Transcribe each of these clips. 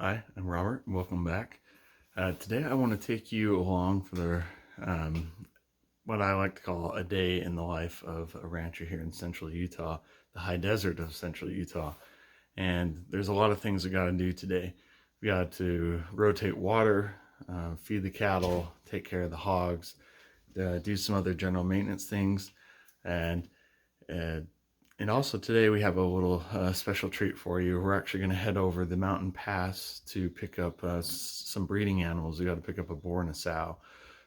Hi, I'm Robert, and welcome back. Today I want to take you along for what I like to call a day in the life of a rancher here in central Utah, the high desert of central Utah. And there's a lot of things we got to do today. We got to rotate water, feed the cattle, take care of the hogs, do some other general maintenance things, and uh, and also today we have a little special treat for you. We're actually going to head over the mountain pass to pick up some breeding animals. We got to pick up a boar and a sow.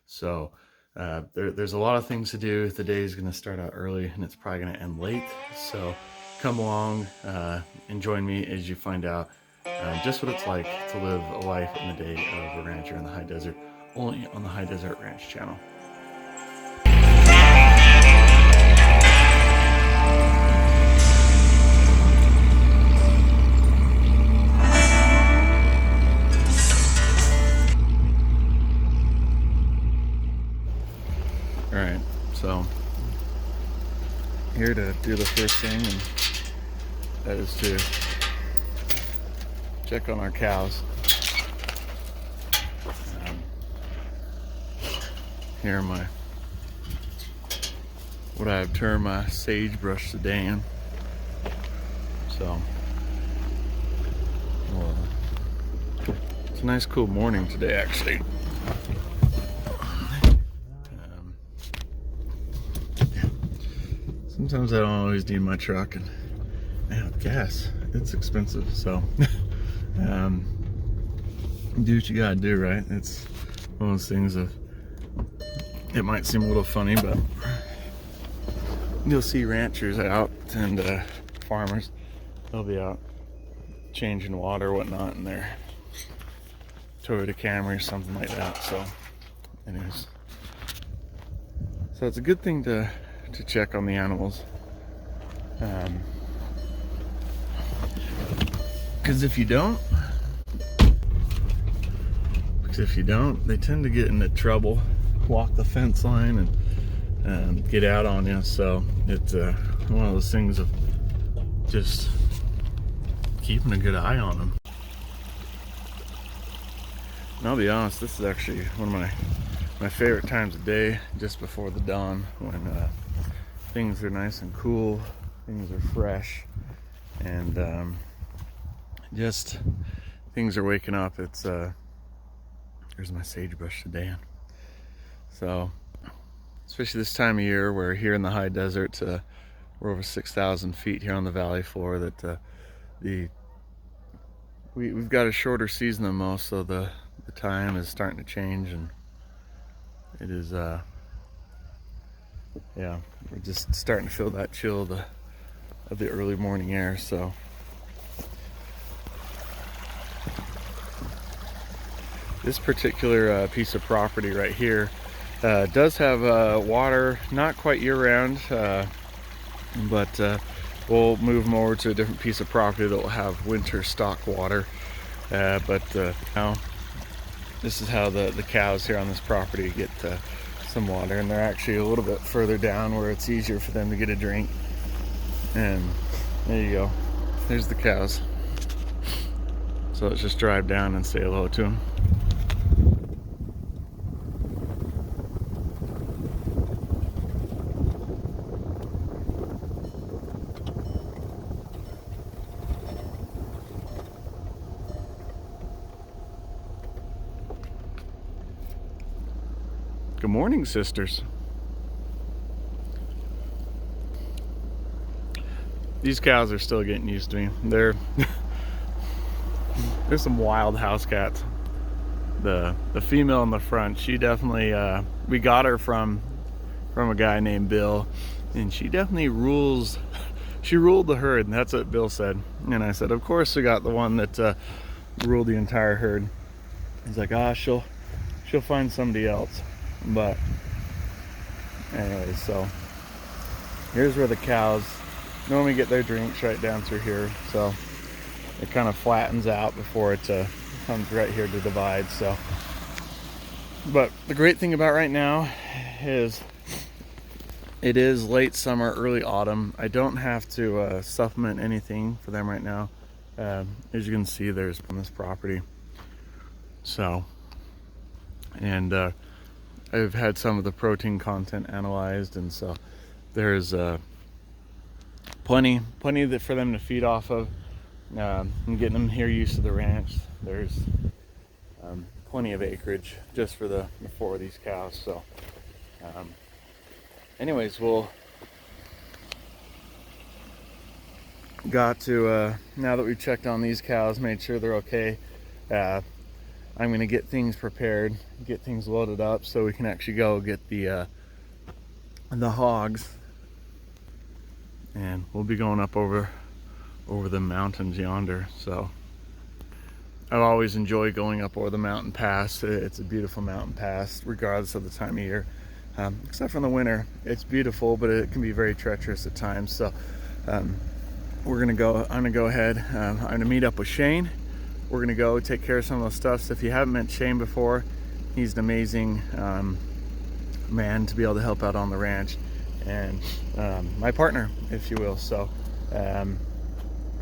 So there's a lot of things to do. The day is going to start out early and it's probably going to end late. So come along and join me as you find out just what it's like to live a life in the day of a rancher in the high desert, only on the High Desert Ranch channel. Alright, so here to do the first thing, and that is to check on our cows. Here are what I've termed my sagebrush sedan. So, well, it's a nice cool morning today actually. Sometimes I don't always need my truck, and man, gas, it's expensive, so do what you gotta do, right? It's one of those things of, it might seem a little funny, but you'll see ranchers out and farmers, they'll be out changing water or whatnot in their Toyota Camry or something like that. So anyways, so it's a good thing to check on the animals, because if you don't, they tend to get into trouble, walk the fence line and get out on you. So it's one of those things of just keeping a good eye on them. And I'll be honest, this is actually one of my favorite times of day, just before the dawn, when things are nice and cool, things are fresh, and just things are waking up. It's there's my sagebrush sedan. So especially this time of year, where here in the high desert, we're over 6,000 feet here on the valley floor, that we've got a shorter season than most, so the time is starting to change, and it is yeah, we're just starting to feel that chill of the early morning air. So this particular piece of property right here does have water, not quite year-round, but we'll move them over to a different piece of property that will have winter stock water. But now this is how the cows here on this property get some water, and they're actually a little bit further down where it's easier for them to get a drink. And there you go, there's the cows. So let's just drive down and say hello to them. Good morning, sisters. These cows are still getting used to me. There's some wild house cats. The female in the front, she definitely we got her from a guy named Bill, and she definitely rules. She ruled the herd, and that's what Bill said. And I said, of course we got the one that ruled the entire herd. He's like, she'll find somebody else. But anyway, so here's where the cows normally get their drinks, right down through here. So it kind of flattens out before it comes right here to divide. So, but the great thing about right now is it is late summer, early autumn. I don't have to supplement anything for them right now. As you can see, there's on this property. So, and I've had some of the protein content analyzed, and so there's plenty for them to feed off of. And getting them here used to the ranch. There's plenty of acreage just for the 4 of these cows. So, anyways, we'll got to now that we've checked on these cows, made sure they're okay. I'm gonna get things prepared, get things loaded up, so we can actually go get the hogs, and we'll be going up over the mountains yonder. So I've always enjoyed going up over the mountain pass. It's a beautiful mountain pass regardless of the time of year, except for in the winter. It's beautiful, but it can be very treacherous at times. So I'm gonna go ahead. I'm gonna meet up with Shane. We're gonna go take care of some of those stuffs. If you haven't met Shane before, he's an amazing man to be able to help out on the ranch, and my partner, if you will. So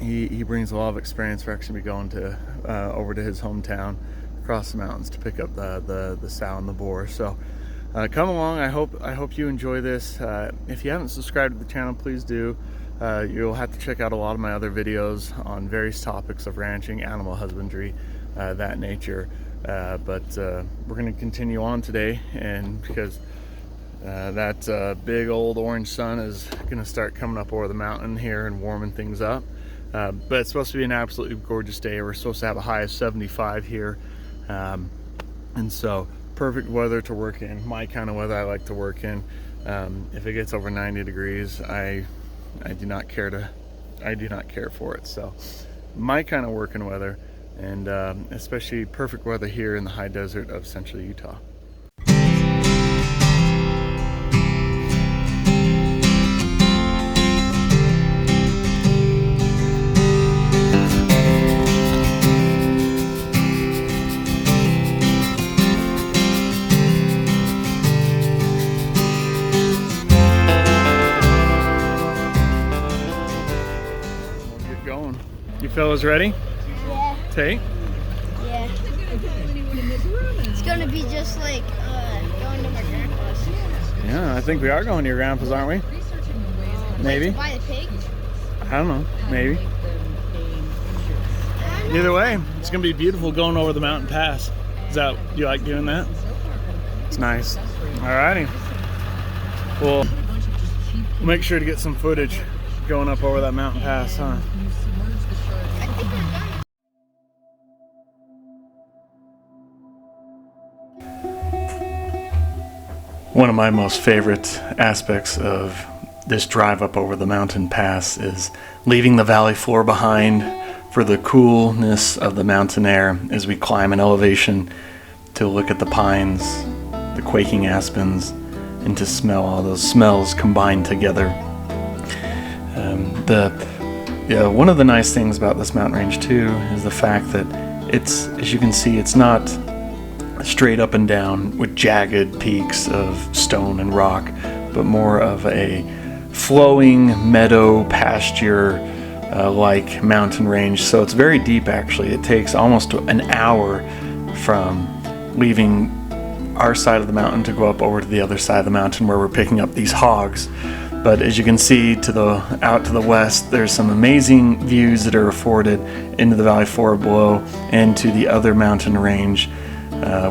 he brings a lot of experience. We're actually going to over to his hometown across the mountains to pick up the sow and the boar. So come along. I hope you enjoy this. If you haven't subscribed to the channel, please do. You'll have to check out a lot of my other videos on various topics of ranching, animal husbandry, that nature. But we're going to continue on today, and because that big old orange sun is going to start coming up over the mountain here and warming things up. But it's supposed to be an absolutely gorgeous day. We're supposed to have a high of 75 here, and so perfect weather to work in. My kind of weather I like to work in. If it gets over 90 degrees, I do not care for it. So my kind of working weather, and especially perfect weather here in the high desert of central Utah. You fellas ready? Yeah. Tay? Yeah. It's gonna be just like going to my grandpa's. Yeah, I think we are going to your grandpa's, aren't we? Maybe. Buy the pig? I don't know. Maybe. Either way, it's gonna be beautiful going over the mountain pass. You like doing that? It's nice. Alrighty. We'll make sure to get some footage going up over that mountain pass, huh? One of my most favorite aspects of this drive up over the mountain pass is leaving the valley floor behind for the coolness of the mountain air as we climb an elevation to look at the pines, the quaking aspens, and to smell all those smells combined together. One of the nice things about this mountain range too is the fact that it's, as you can see, it's not straight up and down with jagged peaks of stone and rock, but more of a flowing meadow pasture like mountain range. So it's very deep actually. It takes almost an hour from leaving our side of the mountain to go up over to the other side of the mountain where we're picking up these hogs. But as you can see out to the west, there's some amazing views that are afforded into the valley floor below and to the other mountain range,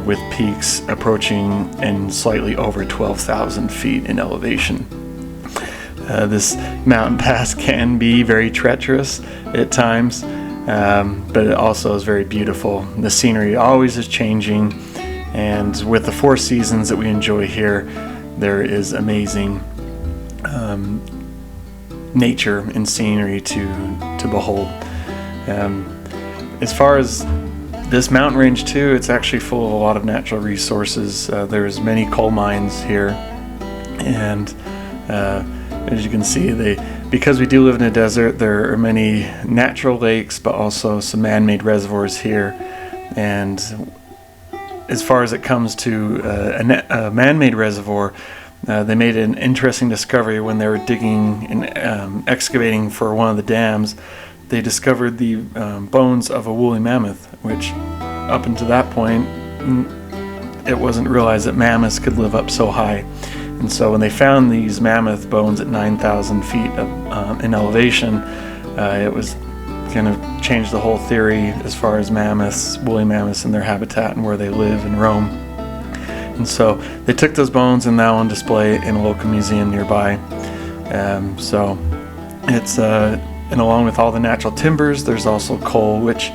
with peaks approaching and slightly over 12,000 feet in elevation. This mountain pass can be very treacherous at times, but it also is very beautiful. The scenery always is changing, and with the 4 seasons that we enjoy here, there is amazing nature and scenery to behold. As far as this mountain range too, it's actually full of a lot of natural resources. There's many coal mines here, and as you can see, because we do live in a desert, there are many natural lakes, but also some man-made reservoirs here. And as far as it comes to a man-made reservoir, they made an interesting discovery when they were digging and excavating for one of the dams, they discovered the bones of a woolly mammoth, which up until that point it wasn't realized that mammoths could live up so high. And so when they found these mammoth bones at 9,000 feet in elevation, it was kind of changed the whole theory as far as mammoths, woolly mammoths, and their habitat and where they live and roam. And so they took those bones and now on display in a local museum nearby. So it's and along with all the natural timbers, there's also coal, which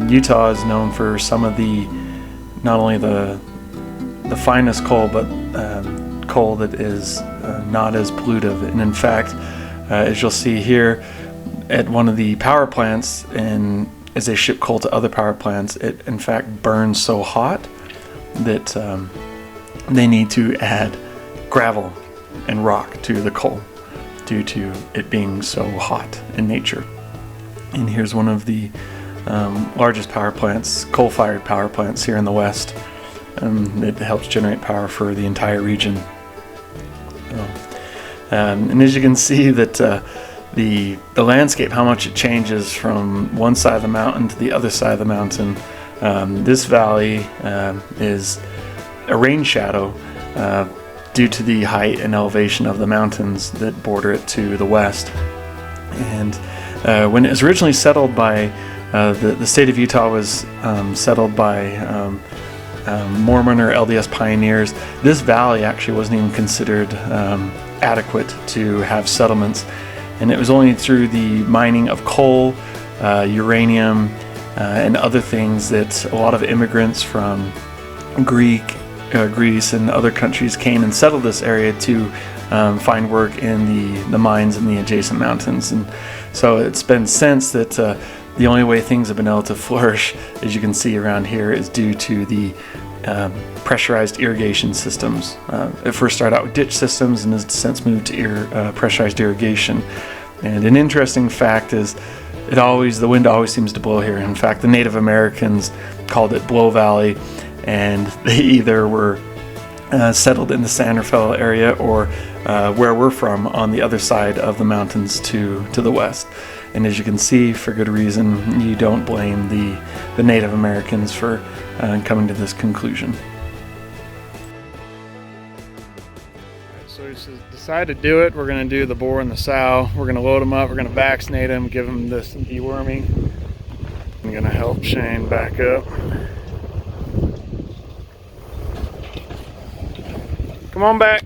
Utah is known for some of the, not only the finest coal, but coal that is not as pollutive. And in fact, as you'll see here, at one of the power plants, and as they ship coal to other power plants, it in fact burns so hot that they need to add gravel and rock to the coal due to it being so hot in nature. And here's one of the largest power plants, coal-fired power plants here in the West. It helps generate power for the entire region. And as you can see that the landscape, how much it changes from one side of the mountain to the other side of the mountain. This valley is a rain shadow due to the height and elevation of the mountains that border it to the west. And when it was originally settled by the state of Utah was settled by Mormon or LDS pioneers, this valley actually wasn't even considered adequate to have settlements. And it was only through the mining of coal, uranium, and other things that a lot of immigrants from Greece and other countries came and settled this area to find work in the mines in the adjacent mountains. And so it's been since that the only way things have been able to flourish, as you can see around here, is due to the pressurized irrigation systems. It first started out with ditch systems and has since moved to pressurized irrigation. And an interesting fact is the wind always seems to blow here. In fact, the Native Americans called it Blow Valley, and they either were settled in the San Rafael area or where we're from on the other side of the mountains to the west. And as you can see, for good reason, you don't blame the Native Americans for coming to this conclusion. So we decided to do it. We're going to do the boar and the sow. We're going to load them up. We're going to vaccinate them, give them this deworming. I'm going to help Shane back up. Come on back.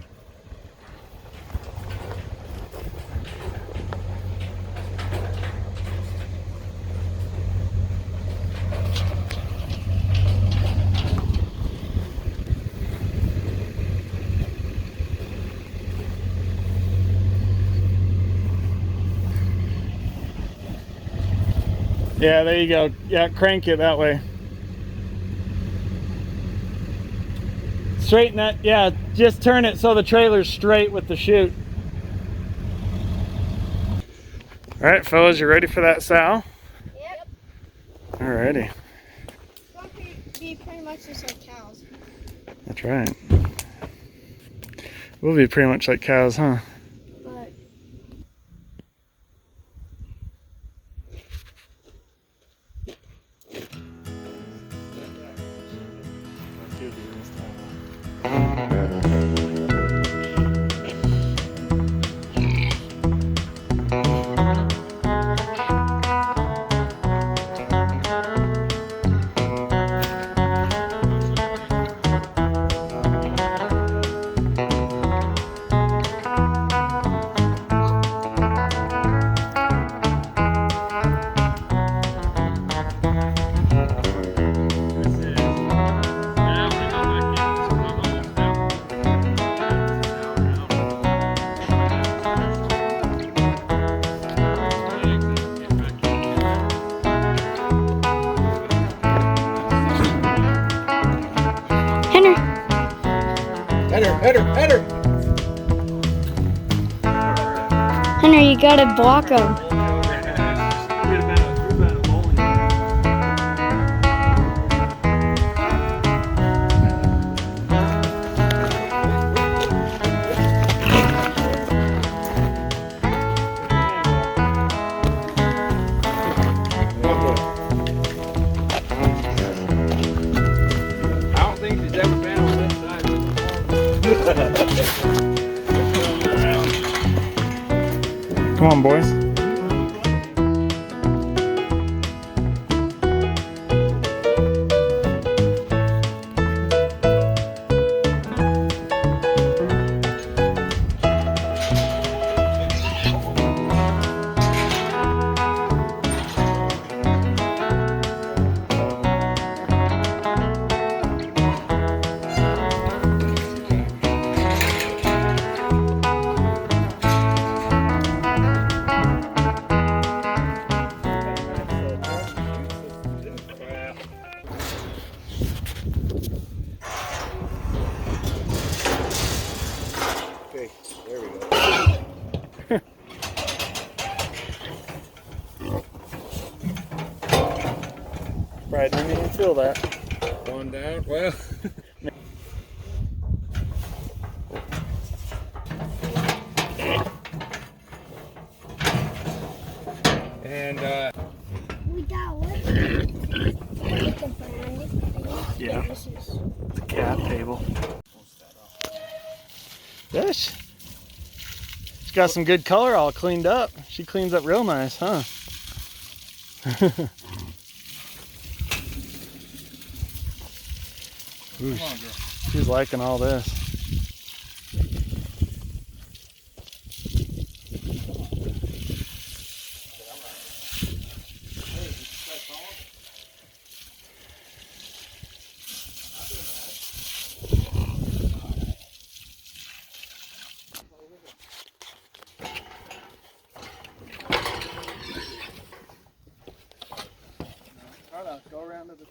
Yeah, there you go. Yeah, crank it that way. Straighten that. Yeah, just turn it so the trailer's straight with the chute. All right, fellas, you ready for that sow? Yep. Alrighty. It's going to be pretty much just like cows. That's right. We'll be pretty much like cows, huh? But Header. Henry, you gotta block them. Come on, boys. Okay, there we go. Brad, didn't even feel that. One down. Well. And We got what? Yeah. The cat table. Yes. She's got some good color all cleaned up. She cleans up real nice, huh? Ooh, she's liking all this. Go around to the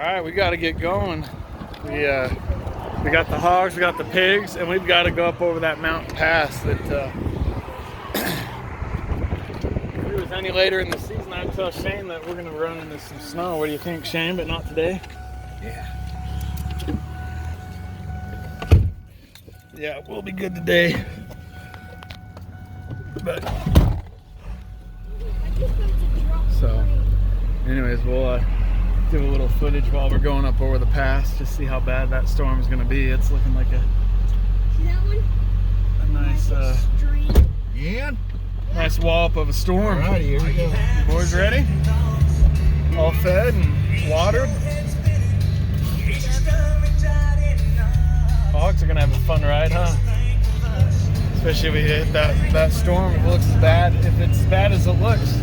right, we got to get going. We got the hogs, we got the pigs, and we've got to go up over that mountain pass that if it was any later in the season, I'd tell Shane that we're going to run into some snow. What do you think, Shane? But not today? Yeah, it will be good today. But so anyways, we'll do a little footage while we're going up over the pass, just see how bad that storm is going to be. It's looking like a nice nice wallop of a storm. All right, here we go. You boys ready? All fed and watered? Hogs are gonna have a fun ride, huh? Especially if we hit that storm. If it looks as bad, if it's as bad as it looks.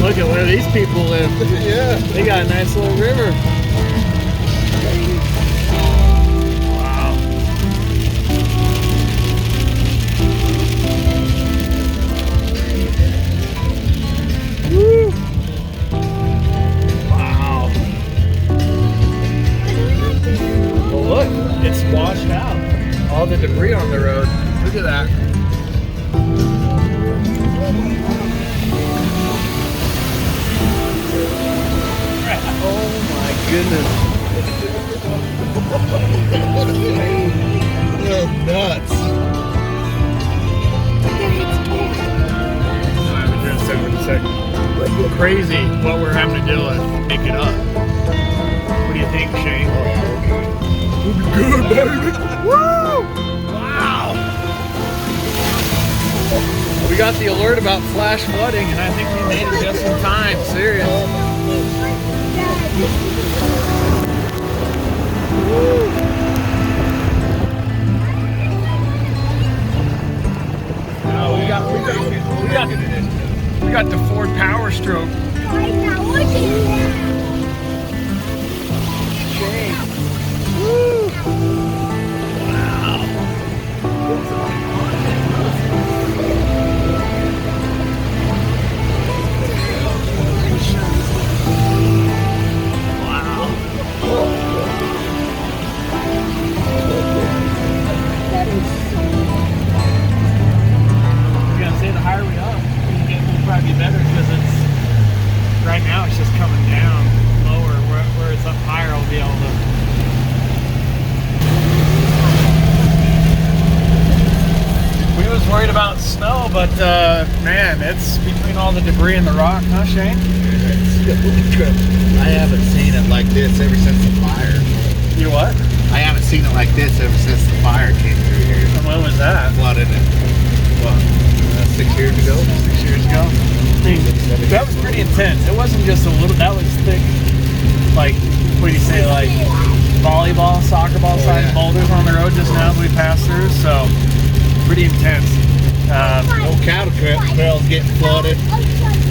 Look at where these people live. Yeah. They got a nice little river. Wow. Woo. Wow. Well, look, it's washed out. All the debris on the road. Look at that. Oh my goodness. You're nuts. Crazy what we're having to deal with. Make it up. What do you think, Shane? We'll be good, baby. Woo! Wow! We got the alert about flash flooding, and I think we made it just in time. Serious. Oh, we got the Ford Power Stroke. Woo! Wow. Probably be better because it's right now it's just coming down lower. Where it's up higher, I'll be able to. We was worried about snow, but man, it's between all the debris and the rock, huh, Shane? I haven't seen it like this ever since the fire. You what? I haven't seen it like this ever since the fire came through here. And when was that? Flooded it. What? 6 years ago? 6 years ago. I mean, that was pretty intense. It wasn't just a little. That was thick. Like, what do you say? Like volleyball, soccer ball size boulders on the road just now that we passed through. So pretty intense. Old cattle trails getting flooded.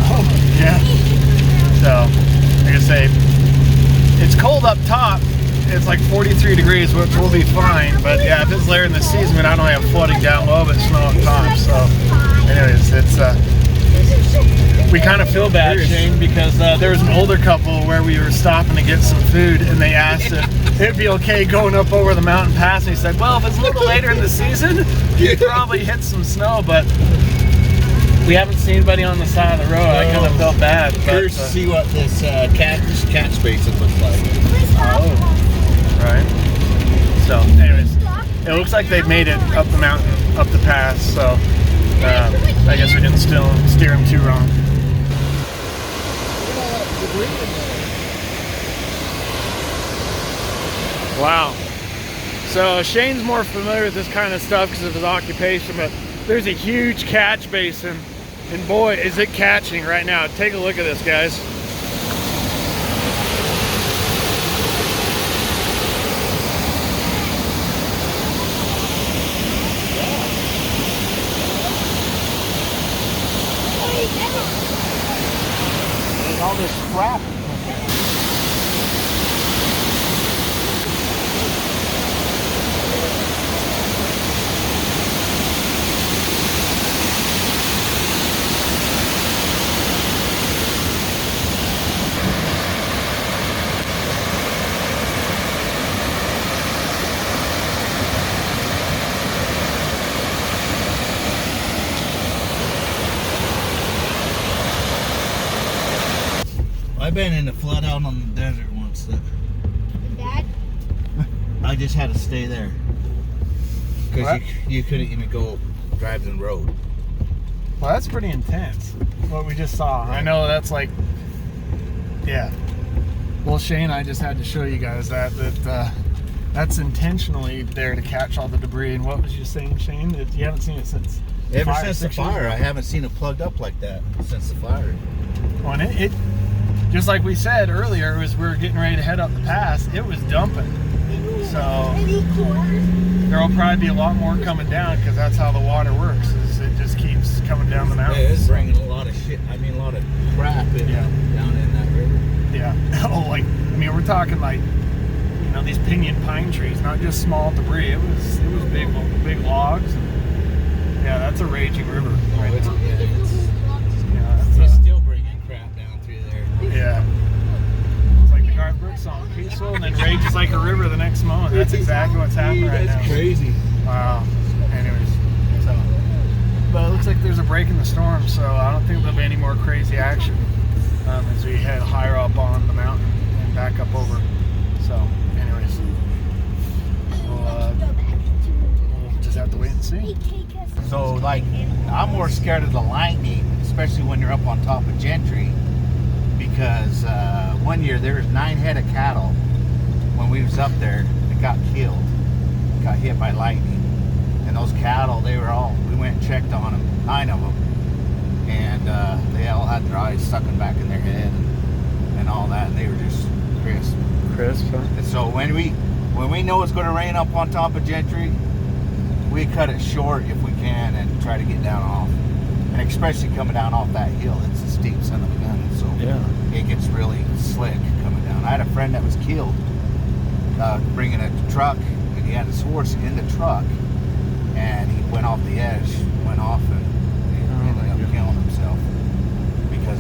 Oh, yeah. So, like I say, it's cold up top. It's like 43 degrees, which will be fine. But yeah, if it's later in the season, we not only have flooding down low, but snow up top. So, anyways, it's we kind of feel bad, Shane, because there was an older couple where we were stopping to get some food, and they asked if it'd be okay going up over the mountain pass. And he said, "Well, if it's a little later in the season, you probably hit some snow, but." We haven't seen anybody on the side of the road. I kind of felt bad. Curious to see what this catch basin looks like. Oh, right. So, anyways, it looks like they've made it up the mountain, up the pass. So, I guess we didn't steer them too wrong. Wow. So Shane's more familiar with this kind of stuff because of his occupation, but there's a huge catch basin, and boy, is it catching right now. Take a look at this, guys. There's all this crap. I've been in a flood out on the desert once. Dad? I just had to stay there because you couldn't even go drive the road. Well, that's pretty intense, what we just saw. I know that's like, yeah. Well, Shane, I just had to show you guys that's intentionally there to catch all the debris. And what was you saying, Shane? That you haven't seen it since Ever since the fire, I haven't seen it plugged up like that since the fire. Well, and it just like we said earlier, as we were getting ready to head up the pass, it was dumping. So there will probably be a lot more coming down because that's how the water works. Is it just keeps coming down the mountain. Yeah, it's bringing a lot of shit. I mean, a lot of crap in, down in that river. Yeah. Oh, like I mean, we're talking like these pinyon pine trees, not just small debris. It was big logs. And, yeah, that's a raging river. Right now. It's still bringing crap down through there. Yeah. It's like the Garth Brooks song, peaceful and then rages like a river the next moment. That's exactly what's happening right now. That's crazy. Wow. Anyways, so, but it looks like there's a break in the storm, so I don't think there'll be any more crazy action as we head higher up on the mountain and back up over. So, anyways, we'll just have to wait and see. So, like, I'm more scared of the lightning, especially when you're up on top of Gentry, because one year there was 9 head of cattle when we was up there that got killed, got hit by lightning. And those cattle, we went and checked on them, 9 of them, and they all had their eyes sucking back in their head and all that, and they were just crisp. Crisp, huh? And so when we know it's going to rain up on top of Gentry, we cut it short if we can and try to get down off. And especially coming down off that hill, it's a steep son of a gun, so it gets really slick coming down. I had a friend that was killed bringing a truck, and he had his horse in the truck, and he went off the edge, went off, and he ended up killing himself because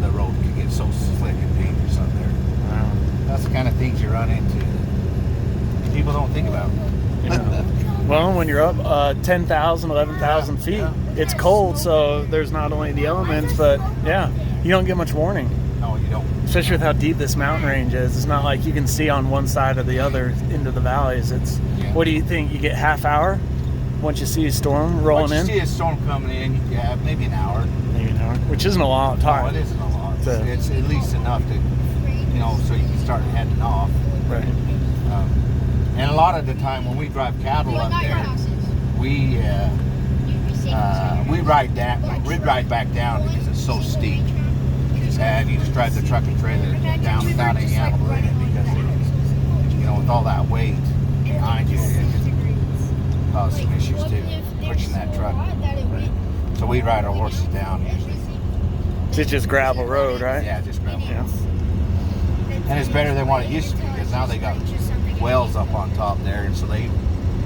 the road could get so slick and dangerous up there. Wow. That's the kind of things you run into that people don't think about. Well, when you're up 10,000, 11,000 feet, it's cold, so there's not only the elements, but you don't get much warning. No, you don't. Especially with how deep this mountain range is. It's not like you can see on one side or the other into the valleys. It's what do you think? You get half hour once you see a storm rolling in? Once you see a storm coming in, maybe an hour. Maybe an hour, which isn't a lot of time. No, it isn't a lot. It's at least enough to, so you can start heading off. Right. And a lot of the time when we drive cattle up there, we ride back down because it's so steep. And you just drive the truck and trailer down without any animal in it because, you know, with all that weight behind you, it can cause some issues too, pushing that truck. But, so we ride our horses down usually. It's just gravel road, right? Yeah, just gravel. Yeah. And it's better than what it used to be because now they got wells up on top there, and so they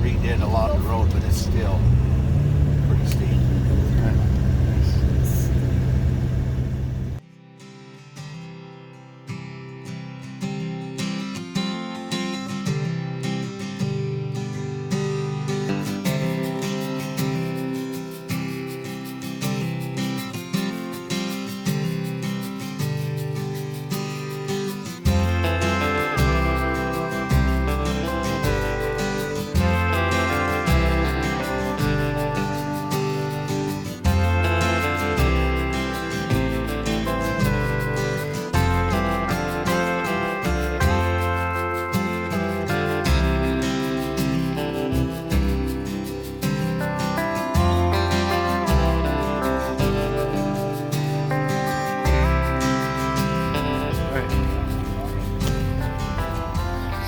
redid a lot of the road, but it's still pretty steep.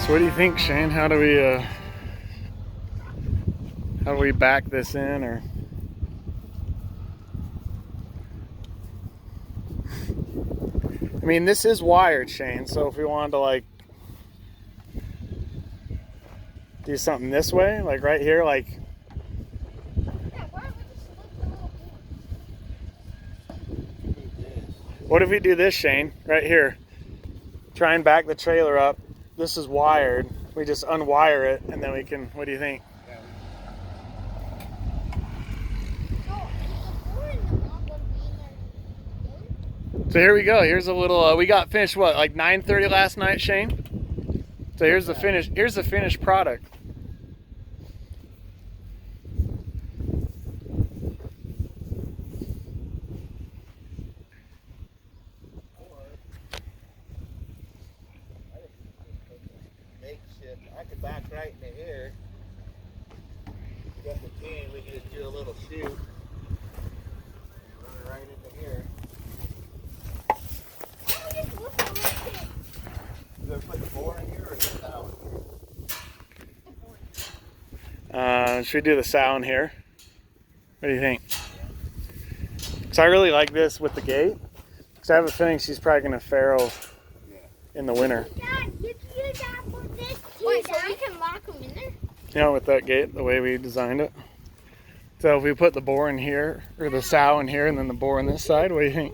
So what do you think, Shane? How do we back this in, or? I mean, this is wired, Shane, so if we wanted to like do something this way, like right here, like what if we do this, Shane, right here? Try and back the trailer up. This is wired. We just unwire it and then we can, what do you think? So here we go. Here's a little, we got finished, what, like 9:30 last night, Shane? So here's the finished product. I could back right into here. Got the can, we could just do a little chute. Run it right into here. You gonna put the BOAR in here or the sow in here? Should we do the sow in here? What do you think? So I really like this with the gate, because I have a feeling she's probably going to farrow in the winter. Dad, you can use that for this too. Wait, so we can lock them in there? You know, with that gate, the way we designed it. So if we put the BOAR in here, or the sow in here, and then the BOAR on this side, what do you think?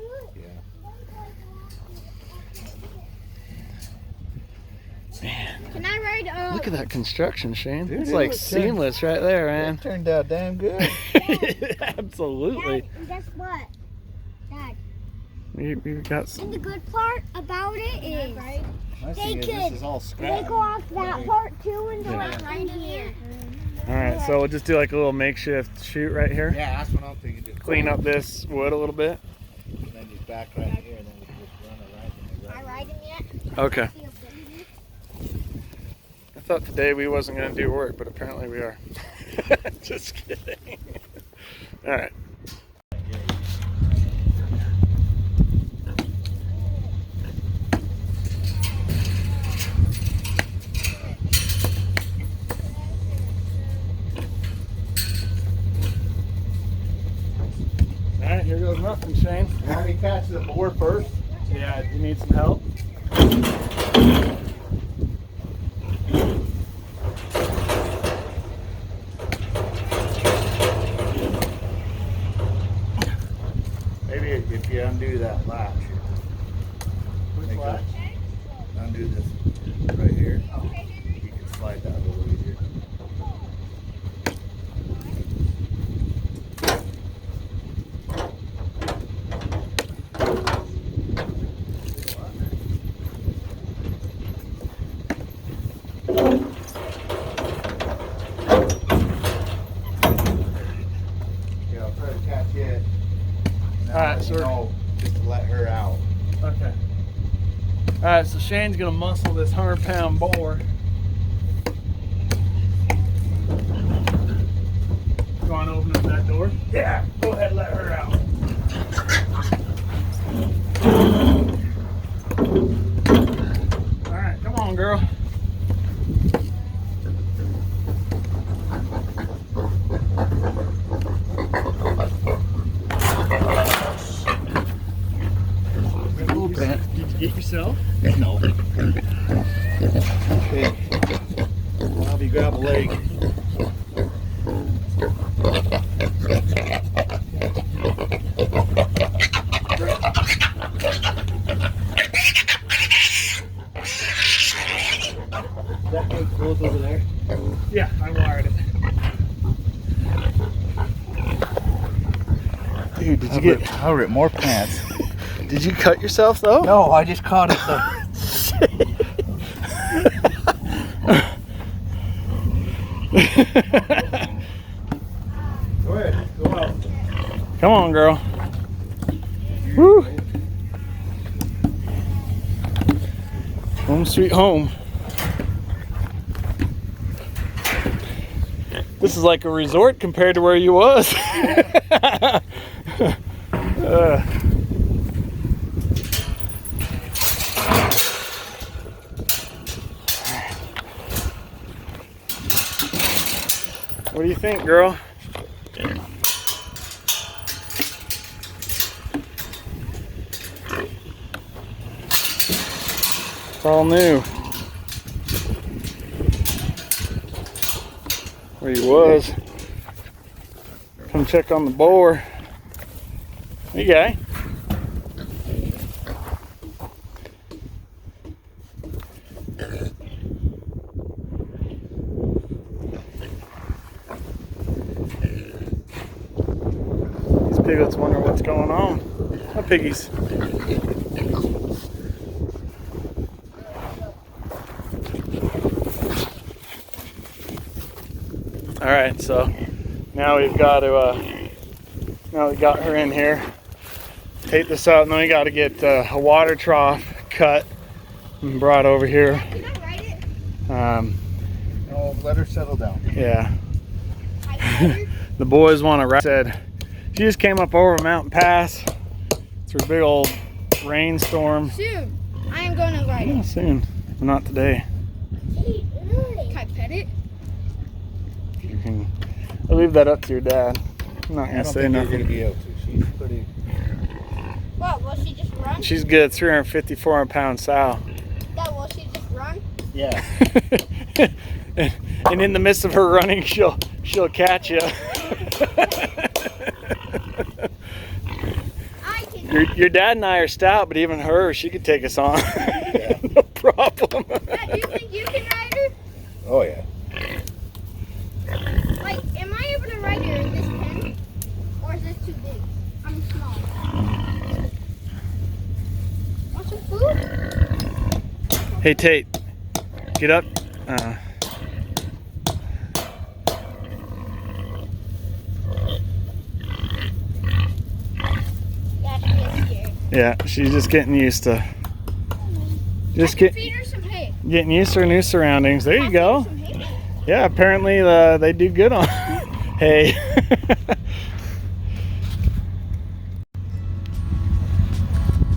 Man, can I ride? Look at that construction, Shane. Dude, It's it like looks seamless right there, man. It turned out damn good. Absolutely. Dad, and guess what? Dad. You got And the good part about it is My they thing is, this could is all scrap. take off that part too and go right in here. all right. So we'll just do like a little makeshift chute right here. Yeah, that's what I'm thinking. Just Clean up this wood a little bit. and then just back right here, and then we can just run it right in the Am I riding yet? Okay. I thought today we wasn't going to do work, but apparently we are. Just kidding. All right. All right, here goes nothing, Shane. You want me to catch the BOAR first? Yeah, do you need some help? Maybe if you undo that latch. Which Make latch? Undo this right here. You can slide that a little easier. Yeah, I'll try to catch it. And then All right, let you so- know, just to let her out. Okay. All right, so Shane's gonna muscle this 100-pound BOAR Go on, open up that door. Yeah, go ahead, let her out. All right, come on, girl. Did you get yourself? No. Okay. I'll have you grab a leg. That gate closed over there? Yeah, I wired it. Dude, did you get... I ripped more pants. Did you cut yourself though? No, I just caught it though. Go ahead, go out. Come on, girl. Woo. Home sweet home. This is like a resort compared to where you was. What do you think, girl? It's all new. Where he was. Come check on the boar. Hey, guy. These piglets wonder what's going on. Hi, piggies. All right, so now we've got to, now we got her in here, take this out, and then we got to get a water trough cut and brought over here. Can I ride it? No, let her settle down. Yeah. I ride her? The boys want to ride. Said she just came up over a mountain pass through a big old rainstorm. Soon. I am going to ride Yeah, it. soon, but not today. Can I pet it? You can. I'll leave that up to your dad. I'm not I gonna don't say think you're nothing. gonna be able to. She's pretty. What, will she just run? She's good. 350, 400-pound sow. That will she just run? Yeah. And in the midst of her running, she'll catch you. I can. Your dad and I are stout, but even her, she could take us on. No problem. Dad, do you think you can ride her? Oh yeah. Like, am I able to ride her in this pen? Or is this too big? I'm small. Want some food? Hey Tate, get up. Yeah, she is scared. Yeah, she's just getting used to. Just Feed her some hay. getting used to her new surroundings. There you go. Feed her some hay. Yeah, apparently they do good on hay.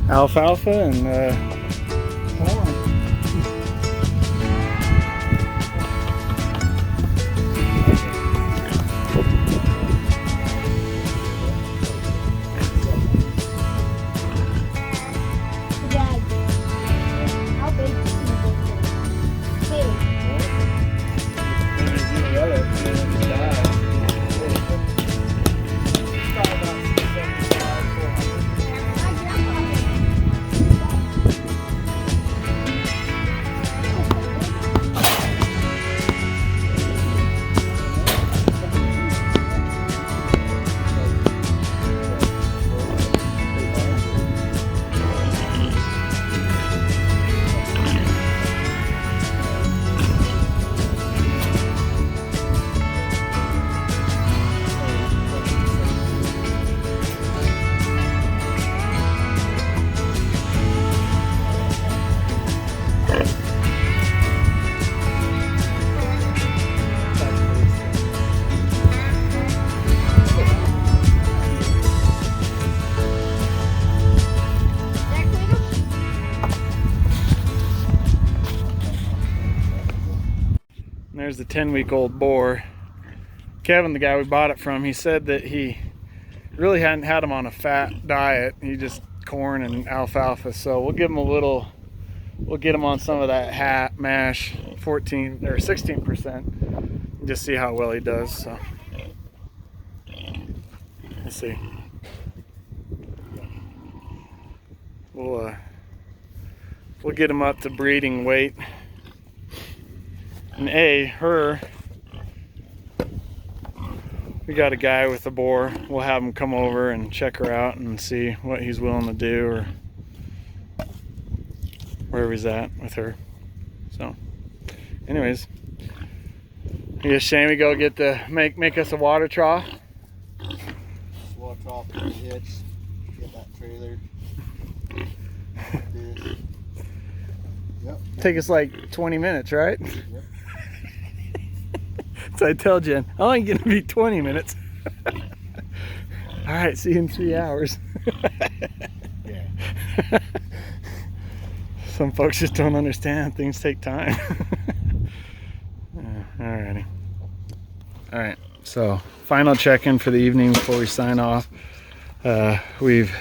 Alfalfa and corn. Dad, how big is this? Hey. My grandpa there's the 10-week-old boar. Kevin, the guy we bought it from, he said that he really hadn't had him on a fat diet. He just corn and alfalfa. So we'll give him a little, we'll get him on some of that mash, 14 or 16%, just see how well he does. So let's see. We'll get him up to breeding weight. And we got a guy with a boar. We'll have him come over and check her out and see what he's willing to do or where he's at with her. So anyways, I guess Shane, we go get the make us a water trough. Water trough, get the hitch, get that trailer. This. Yep. Take us like 20 minutes, right? Yep. So I tell Jen, oh, I'm gonna be 20 minutes. All right, see you in 3 hours. Yeah. Some folks just don't understand. Things take time. Alrighty. All right. So final check-in for the evening before we sign off. We've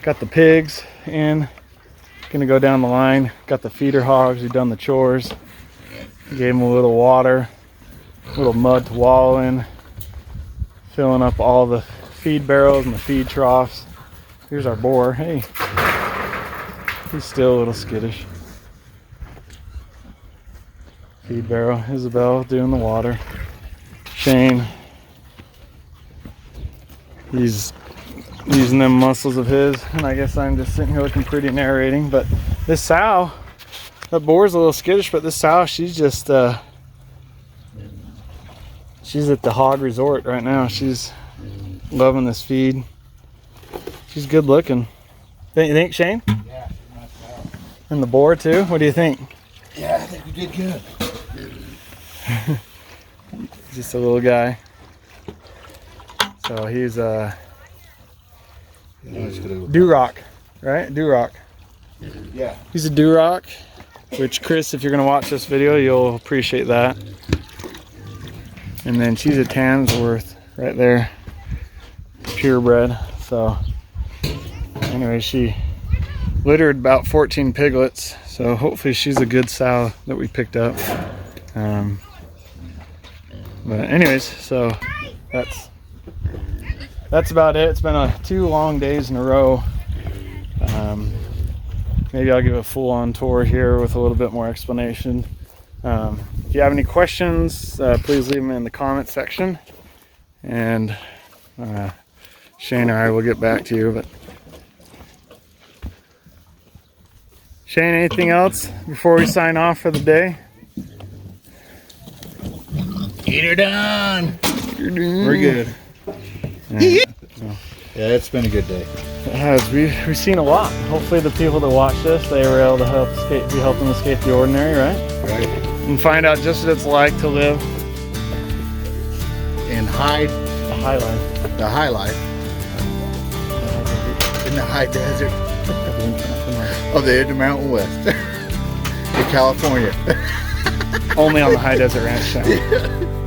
got the pigs in. Gonna go down the line. Got the feeder hogs. We've done the chores. Gave them a little water, a little mud to wallow in. Filling up all the feed barrels and the feed troughs. Here's our boar. Hey, he's still a little skittish. Feed barrel. Isabel doing the water. Shane, he's using them muscles of his, and I guess I'm just sitting here looking pretty narrating. But this sow, that boar's a little skittish, but this sow, she's just she's at the hog resort right now. She's loving this feed. She's good looking. You think, Shane? Yeah, nice out. And the boar too? What do you think? Yeah, I think we did good. Just a little guy. So he's Duroc, right? Duroc. Yeah. He's a Duroc, which Chris, if you're gonna watch this video, you'll appreciate that. And then she's a Tansworth right there, purebred. So anyway, she littered about 14 piglets. So hopefully she's a good sow that we picked up. But anyways, so that's about it. It's been 2 long days in a row. Maybe I'll give a full-on tour here with a little bit more explanation. If you have any questions, please leave them in the comment section, and Shane or I will get back to you. But Shane, anything else before we sign off for the day? Get her done. We're good. Yeah, it's been a good day. It has. We've seen a lot. Hopefully the people that watch this, they were able to be helping escape the ordinary, right? Right. And find out just what it's like to live And the high life. the high life in the high desert of the Mountain West in California. Only on the High Desert Ranch channel.